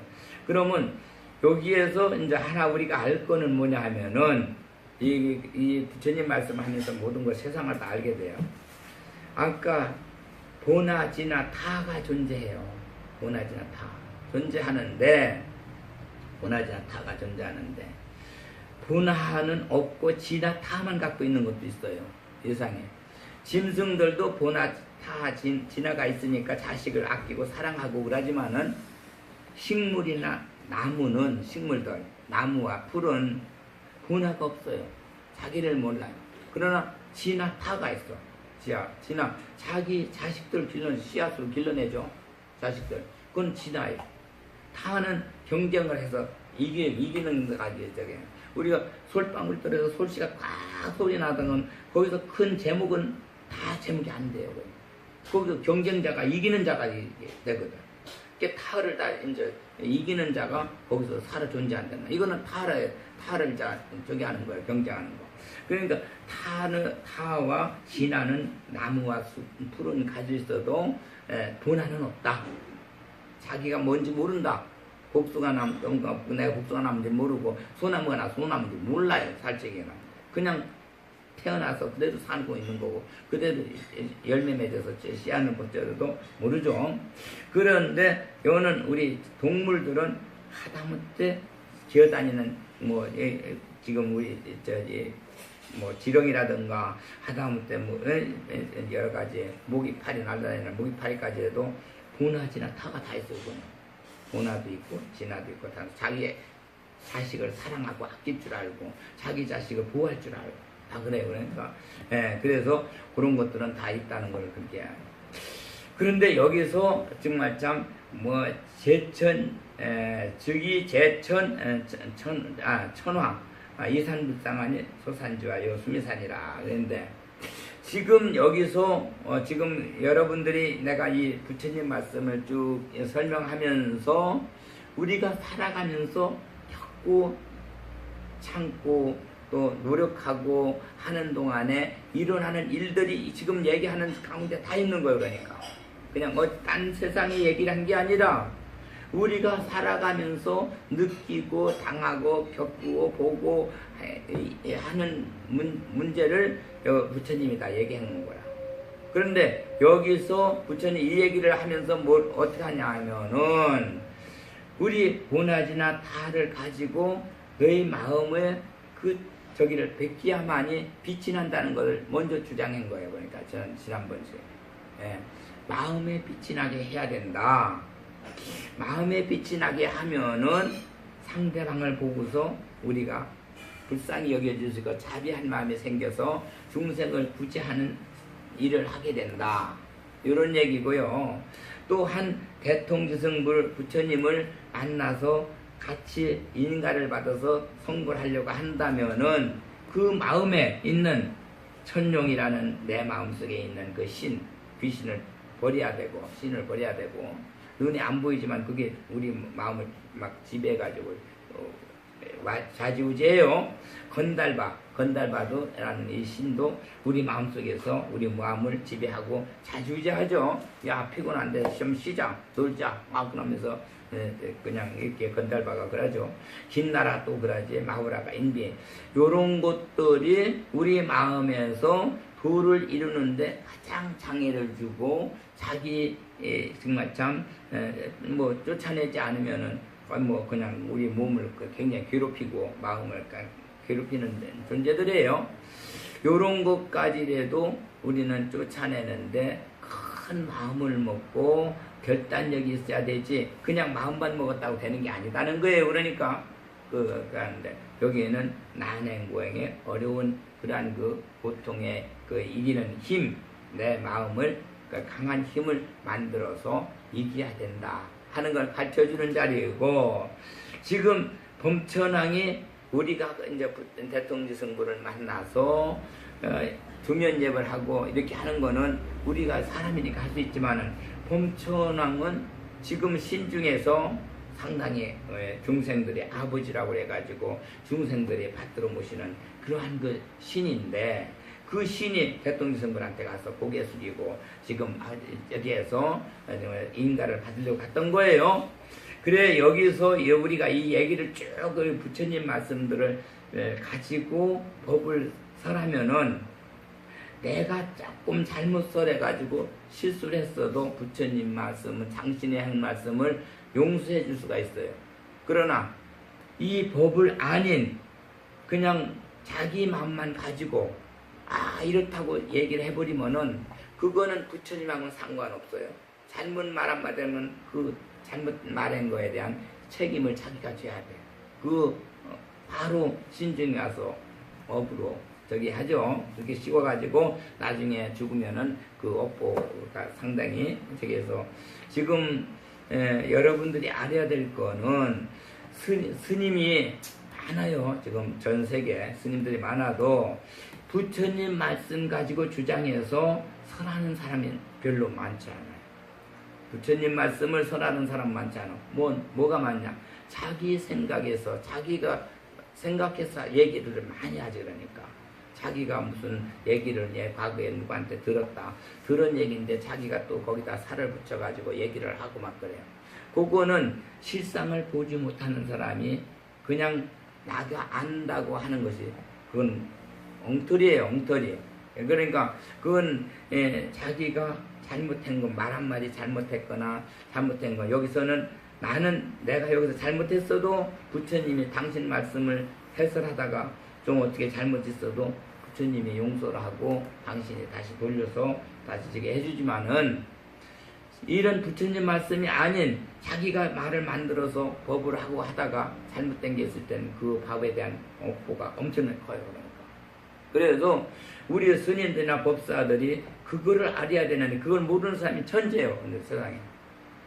그러면 여기에서 이제 하나 우리가 알 거는 뭐냐 하면은 이 부처님 말씀하면서 모든 걸 세상을 다 알게 돼요. 아까 보나 지나 타가 존재해요. 보나 지나 타 존재하는데 보나 지나 타가 존재하는데 보나는 없고 지나 타만 갖고 있는 것도 있어요. 세상에 짐승들도 보나 타 지나가 있으니까 자식을 아끼고 사랑하고 그러지만은 식물이나 나무는 식물들 나무와 풀은 보나가 없어요. 자기를 몰라요. 그러나 지나 타가 있어. 지나 자기 자식들 씨앗으로 길러내죠. 자식들 그건 지나요. 타는 경쟁을 해서 이기는 가지. 우리가 솔방울 떨어서 솔씨가 꽉 소리 나다는 거기서 큰 제목은 다 제목이 안 돼요. 거기서 경쟁자가 이기는 자가 되거든. 타를 다 이제 이기는 자가 거기서 살아 존재한다. 이거는 타를 저기 하는 거예요. 경쟁하는 거. 그러니까 타와 진화는 나무와 풀은 가지고 있어도 본화는 없다. 자기가 뭔지 모른다. 복수가 내가 복수가 나는지 모르고 소나무가 소나무인지 몰라요. 살찌기는 그냥 태어나서 그대로 살고 있는 거고 그대로 열매 맺어서 씨앗을 벗겨도 모르죠. 그런데 요는 우리 동물들은 하다못해 기어다니는 지금 우리 지렁이라든가 하다못해 여러 가지 모기파리 날아다니는 모기파리까지 해도 보나지나 타가 다 있어요. 보나도 있고 진화도 있고 다 자기의 자식을 사랑하고 아낄 줄 알고 자기 자식을 보호할 줄 알고 다 그래요. 그러니까 그래서 그런 것들은 다 있다는 걸 그렇게 해요. 그런데 여기서 정말 참 천황 이산불상하니 소산지와 여수미산이라 그랬는데 지금 여기서 지금 여러분들이 내가 이 부처님 말씀을 쭉 설명하면서 우리가 살아가면서 겪고 참고 또 노력하고 하는 동안에 일어나는 일들이 지금 얘기하는 가운데 다 있는 거예요. 그러니까 그냥 딴 세상의 얘기를 한 게 아니라 우리가 살아가면서 느끼고 당하고 겪고 보고 하는 문제를 부처님이 다 얘기하는 거야. 그런데 여기서 부처님이 이 얘기를 하면서 뭘 어떻게 하냐 하면은 우리 보나지나 타를 가지고 너희 마음에 저기를 뵙기야만이 빛이 난다는 것을 먼저 주장한 거예요. 그러니까 저는 지난번에 마음에 빛이 나게 해야 된다. 마음에 빛이 나게 하면은 상대방을 보고서 우리가 불쌍히 여겨주시고 자비한 마음이 생겨서 중생을 구제하는 일을 하게 된다. 이런 얘기고요. 또한 대통지승불 부처님을 만나서 같이 인가를 받아서 성불 하려고 한다면은 그 마음에 있는 천룡이라는 내 마음속에 있는 그 귀신을 버려야 되고 신을 버려야 되고 눈에 안 보이지만 그게 우리 마음을 막 지배해가지고 좌지우지해요. 건달바도 라는 이 신도 우리 마음속에서 우리 마음을 지배하고 좌지우지하죠. 야 피곤한데 좀 쉬자 놀자 막 그러면서 그냥 이렇게 건달바가 그러죠. 긴나라 또 그러지 마후라가 인비 요런 것들이 우리 마음에서 도를 이루는데 가장 장애를 주고 자기 정말 참 쫓아내지 않으면은 그냥 우리 몸을 굉장히 괴롭히고 마음을 괴롭히는 존재들이에요. 요런 것까지라도 우리는 쫓아내는데 큰 마음을 먹고 결단력이 있어야 되지 그냥 마음만 먹었다고 되는 게 아니다는 거예요. 그러니까 그런데 여기에는 난행고행의 어려운 그러한 고통에 이기는 힘, 내 마음을 강한 힘을 만들어서 이겨야 된다 하는 걸 가르쳐주는 자리이고 지금 범천왕이 우리가 이제 대통령 성부를 만나서 두면 예배를 하고 이렇게 하는 거는 우리가 사람이니까 할 수 있지만은 범천왕은 지금 신중에서 상당히 중생들의 아버지라고 해가지고 중생들이 받들어 모시는 그러한 그 신인데 그 신이 대통령 성부한테 가서 고개 숙이고 지금 여기에서 인가를 받으려고 갔던 거예요. 그래 여기서 우리가 이 얘기를 쭉 부처님 말씀들을 가지고 법을 설하면은 내가 조금 잘못 설해가지고 실수를 했어도 부처님 말씀은 당신의 한 말씀을 용서해 줄 수가 있어요. 그러나 이 법을 아닌 그냥 자기 마음만 가지고 이렇다고 얘기를 해버리면은 그거는 부처님하고는 상관없어요. 잘못 말 한마디 하면 그 잘못 말한 거에 대한 책임을 자기가 져야 돼요. 바로 신중에 와서 업으로 저기 하죠. 그렇게 씌워가지고 나중에 죽으면은 그 업보가 상당히 저기에서 지금 여러분들이 알아야 될 거는 스님이 많아요. 지금 전 세계 스님들이 많아도 부처님 말씀 가지고 주장해서 설하는 사람이 별로 많지 않아요. 부처님 말씀을 설하는 사람 많지 않아. 뭐가 많냐? 자기 생각에서 자기가 생각해서 얘기를 많이 하지. 그러니까 자기가 무슨 얘기를 과거에 누구한테 들은 얘기인데 자기가 또 거기다 살을 붙여가지고 얘기를 하고 막 그래요. 그거는 실상을 보지 못하는 사람이 그냥 나가 안다고 하는 것이 그건 엉터리예요. 엉터리. 그러니까 그건 자기가 잘못한 거 말 한마디 잘못했거나 잘못한 거 여기서는 내가 여기서 잘못했어도 부처님이 당신 말씀을 해설하다가 좀 어떻게 잘못했어도 부처님이 용서를 하고 당신이 다시 돌려서 다시 지게 해주지만은 이런 부처님 말씀이 아닌 자기가 말을 만들어서 법을 하고 하다가 잘못된 게 있을 때는 그 법에 대한 업보가 엄청나게 커요. 그래서 우리 스님들이나 법사들이 그거를 알아야 되는데 그걸 모르는 사람이 천재예요. 세상에.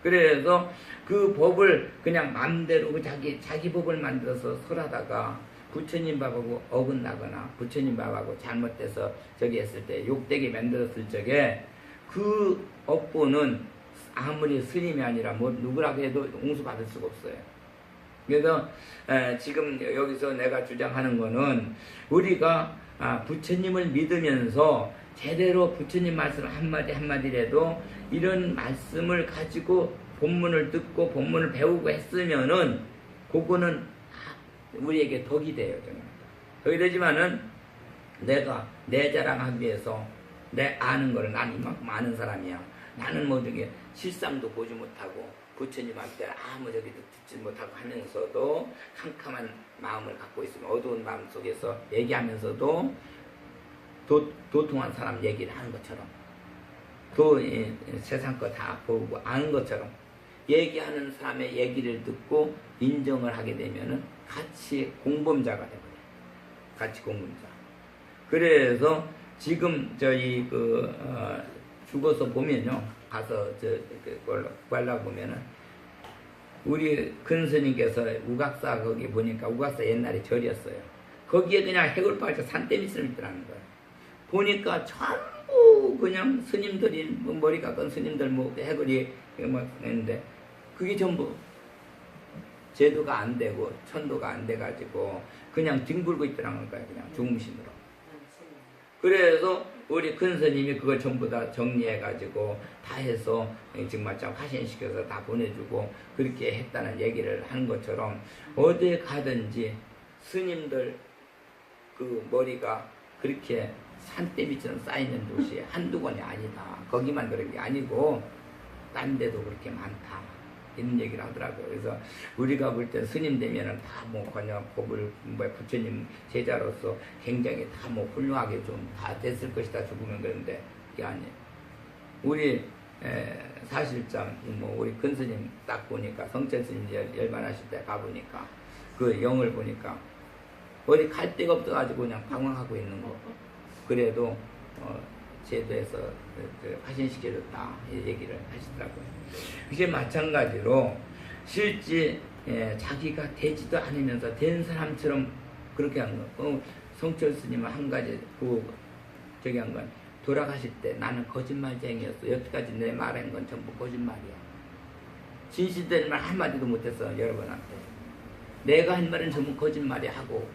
그래서 그 법을 그냥 마음대로 자기 법을 만들어서 설하다가 부처님 밥하고 어긋나거나 부처님 밥하고 잘못돼서 저기 했을 때 욕되게 만들었을 적에 그 업보는 아무리 스님이 아니라 누구라고 해도 용서받을 수가 없어요. 그래서 지금 여기서 내가 주장하는 거는 우리가 부처님을 믿으면서 제대로 부처님 말씀 한마디 한마디라도 이런 말씀을 가지고 본문을 듣고 본문을 배우고 했으면은 그거는 우리에게 덕이 돼요. 정말. 덕이 되지만은 내가 내 자랑하기 위해서 내 아는 거를 난 이만큼 아는 사람이야. 나는 저기 실상도 보지 못하고 부처님한테 저기 듣지 못하고 하면서도 캄캄한 마음을 갖고 있으면 어두운 마음 속에서 얘기하면서도 도통한 사람 얘기를 하는 것처럼 세상 거 다 보고 아는 것처럼 얘기하는 사람의 얘기를 듣고 인정을 하게 되면은 같이 공범자가 되거든요. 같이 공범자. 그래서 지금 저희 죽어서 보면요. 가서 그걸 구하려고 보면은 우리 큰 스님께서 우각사 거기 보니까 우각사 옛날에 절이었어요. 거기에 그냥 해골파가 산더미 있더라는 거예요. 보니까 전부 그냥 스님들이 머리가 큰 스님들 해골이 막 했는데 그게 전부 제도가 안 되고 천도가 안 돼가지고 그냥 뒹굴고 있더라는 거예요. 그냥 중심으로. 그래서 우리 큰 스님이 그걸 전부 다 정리해가지고 다 해서 정말 화신시켜서 다 보내주고 그렇게 했다는 얘기를 하는 것처럼 어디에 가든지 스님들 그 머리가 그렇게 산더미처럼 쌓이는 곳이 한두 번이 아니다. 거기만 그런 게 아니고 딴 데도 그렇게 많다. 이런 얘기를 하더라고요. 그래서 우리가 볼 때 스님 되면은 다 그냥 법을 부처님 제자로서 굉장히 다 훌륭하게 좀 다 됐을 것이다 죽으면 그런데 그게 아니에요. 우리 사실상 우리 큰 스님 딱 보니까 성천 스님 열반하실 때 가보니까 그 영을 보니까 어디 갈 데가 없어가지고 그냥 방황하고 있는 거. 그래도 제도에서 화신시켜줬다 이 얘기를 하시더라고요. 이게 마찬가지로 실제 자기가 되지도 않으면서 된 사람처럼 그렇게 한 거. 성철 스님은 한 가지 저기 한 건 돌아가실 때 나는 거짓말쟁이였어. 여태까지 내 말한 건 전부 거짓말이야. 진실된 말 한마디도 못했어. 여러분한테. 내가 한 말은 전부 거짓말이 하고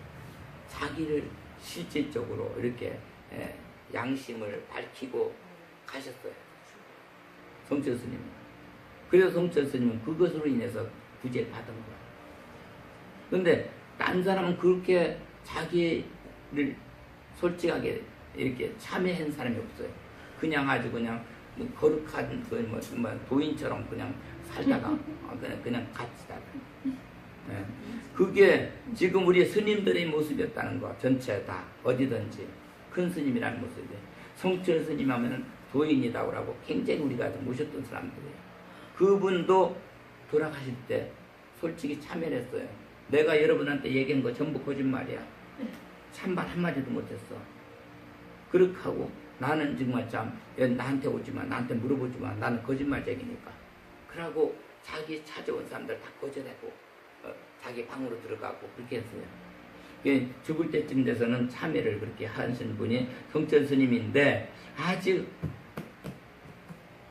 자기를 실질적으로 이렇게 양심을 밝히고 가셨어요. 성철 스님은. 그래서 성철 스님은 그것으로 인해서 구제를 받은 거야. 그런데 딴 사람은 그렇게 자기를 솔직하게 이렇게 참여한 사람이 없어요. 그냥 아주 그냥 거룩한 도인처럼 그냥 살다가 그냥 갇히다가. 네. 그게 지금 우리 스님들의 모습이었다는 거. 전체 다 어디든지 큰 스님이라는 모습이. 성철 스님 하면은 도인이라고 하고 굉장히 우리가 모셨던 사람들이에요. 그분도 돌아가실 때 솔직히 참여했어요. 내가 여러분한테 얘기한 거 전부 거짓말이야. 참말 한마디도 못했어. 그렇게 하고 나는 정말 참 나한테 오지마, 나한테 물어보지마, 나는 거짓말쟁이니까. 그러고 자기 찾아온 사람들 다 거절하고 자기 방으로 들어가고 그렇게 했어요. 죽을 때쯤 돼서는 참여를 그렇게 하신 분이 성철 스님인데 아직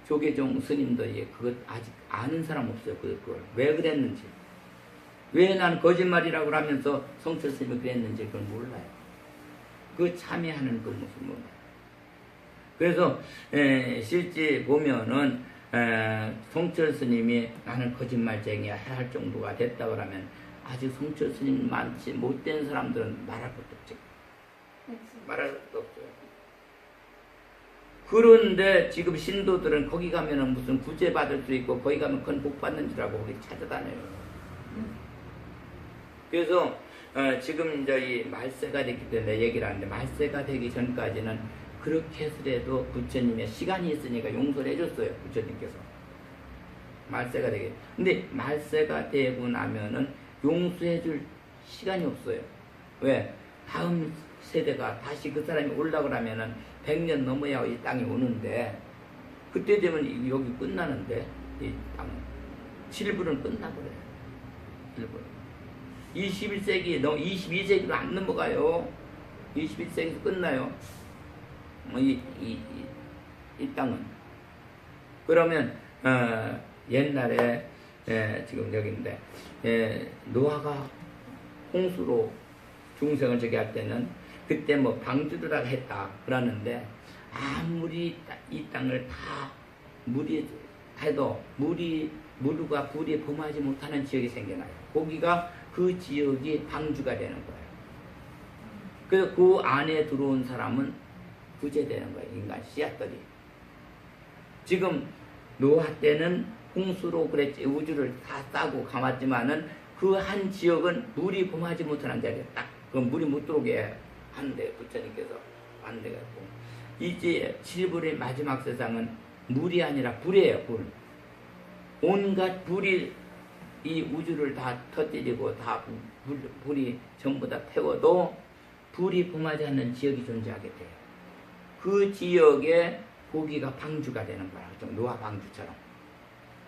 조계종 스님들이 그것 아직 아는 사람 없어요. 그걸 왜 그랬는지, 왜 난 거짓말이라고 하면서 성철 스님이 그랬는지 그걸 몰라요. 그 참여하는 그 모습 몰라요. 그래서 실제 보면은 성철 스님이 나는 거짓말쟁이야 할 정도가 됐다 그러면 아직 성철 스님 많지 못된 사람들은 말할 것도 없죠. 말할 것도 없어요. 그런데 지금 신도들은 거기 가면은 무슨 구제받을 수 있고 거기 가면 그건 복 받는 줄 알고 거기 찾아다녀요. 그래서 지금 이제 이 말세가 됐기 때문에 얘기를 하는데 말세가 되기 전까지는 그렇게 해서라도 부처님의 시간이 있으니까 용서를 해줬어요. 부처님께서 말세가 되게. 근데 말세가 되고 나면은 용서해줄 시간이 없어요. 왜? 다음 세대가 다시 그 사람이 오려고 하면은 100년 넘어야 이 땅에 오는데 그때 되면 여기 끝나는데 이 땅은 7부는 끝나버려요. 7부. 21세기, 22세기로 안 넘어가요. 21세기에서 끝나요. 이 땅은. 그러면 옛날에 지금 여기인데 노아가 홍수로 중생을 저기 할 때는 그때 뭐 방주를 했다 그러는데 아무리 이 땅을 다 물이 해도 물과 불이 범하지 못하는 지역이 생겨나요. 거기가 그 지역이 방주가 되는 거예요. 그래서 그 안에 들어온 사람은 구제되는 거예요. 인간 씨앗들이. 지금 노아 때는 홍수로 그랬지 우주를 다 싸고 감았지만은 그 한 지역은 물이 범하지 못하는 자리에 딱 그 물이 못 들어오게 하는데 부처님께서 안 돼갖고 이제 7불의 마지막 세상은 물이 아니라 불이에요. 불. 온갖 불이 이 우주를 다 터뜨리고 다 불이 전부 다 태워도 불이 범하지 않는 지역이 존재하게 돼요. 그 지역에 고기가 방주가 되는 거야. 좀 노아 방주처럼.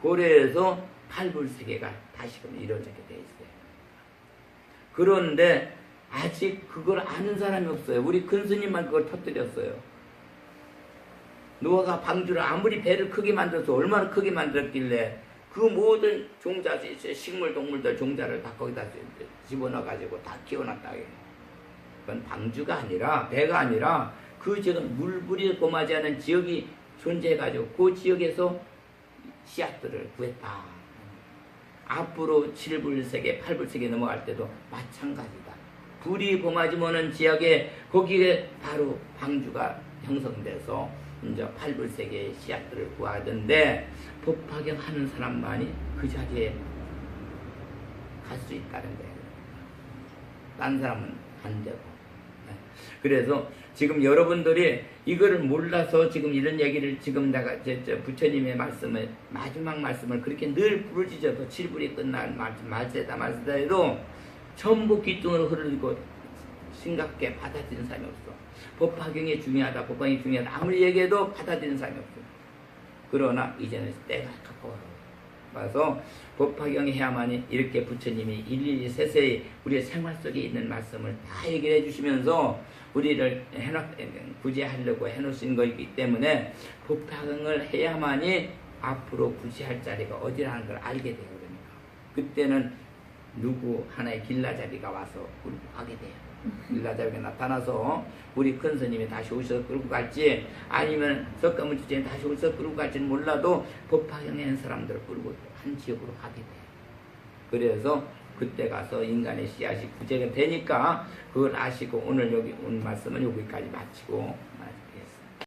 그래서 팔불세계가 다시금 이루어지게 돼 있어요. 그런데 아직 그걸 아는 사람이 없어요. 우리 큰 스님만 그걸 터뜨렸어요. 노아가 방주를 아무리 배를 크게 만들어서 얼마나 크게 만들었길래 그 모든 종자, 식물, 동물들 종자를 다 거기다 집어넣어가지고 다 키워놨다. 그건 방주가 아니라 배가 아니라 그 지역은 물불이 범하지 않은 지역이 존재해가지고 그 지역에서 씨앗들을 구했다. 앞으로 7불세계, 8불세계 넘어갈 때도 마찬가지다. 불이 범하지 못하는 지역에 거기에 바로 방주가 형성돼서 이제 8불세계의 씨앗들을 구하던데 법화경하는 사람만이 그 자리에 갈 수 있다는 거예요. 딴 사람은 안 되고. 그래서 지금 여러분들이 이거를 몰라서 지금 이런 얘기를 지금 내가 부처님의 말씀을 마지막 말씀을 그렇게 늘 부르짖어서 7불이 끝날 말세다 해도 전부 귀뚱으로 흐르고 심각하게 받아들이는 사람이 없어. 법화경이 중요하다, 법화경이 중요하다 아무리 얘기해도 받아들이는 사람이 없어. 그러나 이제는 때가 가까워요. 와서 법화경해야만이 이렇게 부처님이 일일이 세세히 우리의 생활 속에 있는 말씀을 다 얘기를 해주시면서 우리를 구제하려고 해놓으신 것이기 때문에 법화경을 해야만이 앞으로 구제할 자리가 어디라는 걸 알게 돼요. 그러니까 그때는 누구 하나의 길라잡이가 와서 끌고 가게 돼요. 길라잡이가 나타나서 우리 큰 스님이 다시 오셔서 끌고 갈지 아니면 석가모니 주제에 다시 오셔서 끌고 갈지는 몰라도 법화경에 있는 사람들을 끌고 한 지역으로 가게 돼요. 그래서 그때 가서 인간의 씨앗이 구제가 되니까 그걸 아시고 오늘 여기 온 말씀은 여기까지 마치고